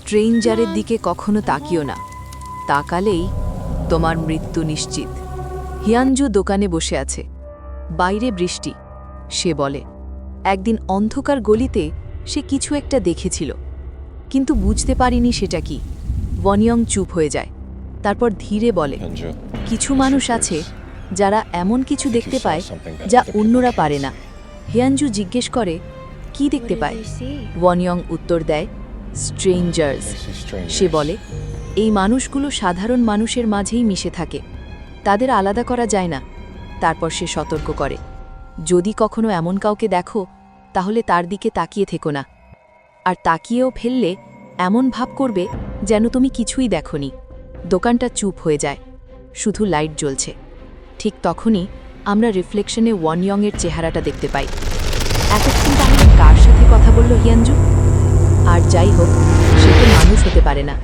স্ট্রেঞ্জারের দিকে কখনো তাকিও না, তাকালেই তোমার মৃত্যু নিশ্চিত। হিয়ানজু দোকানে বসে আছে, বাইরে বৃষ্টি। সে বলে একদিন অন্ধকার গলিতে সে কিছু একটা দেখেছিল, কিন্তু বুঝতে পারিনি সেটা কি। ওয়ানিয়ং চুপ হয়ে যায়, তারপর ধীরে বলে, কিছু মানুষ আছে যারা এমন কিছু দেখতে পায় যা অন্যরা পারে না। হিয়ানজু জিজ্ঞেস করে, কি দেখতে পায়? ওয়ানিয়ং উত্তর দেয়, স্ট্রেঞ্জার্স। সে বলে, এই মানুষগুলো সাধারণ মানুষের মাঝেই মিশে থাকে, তাদের আলাদা করা যায় না। তারপর সে সতর্ক করে, যদি কখনো এমন কাউকে দেখো তাহলে তার দিকে তাকিয়ে থেকো না, আর তাকিয়েও ফেললে এমন ভাব করবে যেন তুমি কিছুই দেখোনি। দোকানটা চুপ হয়ে যায়, শুধু লাইট জ্বলছে। ঠিক তখনই আমরা রিফ্লেকশনে ওয়ানিয়ংয়ের চেহারাটা দেখতে পাই। এতক্ষণ তাহলে কার সাথে কথা বলল হিয়ানজু? আর যাই হোক, সে তো মানুষ হতে পারে না।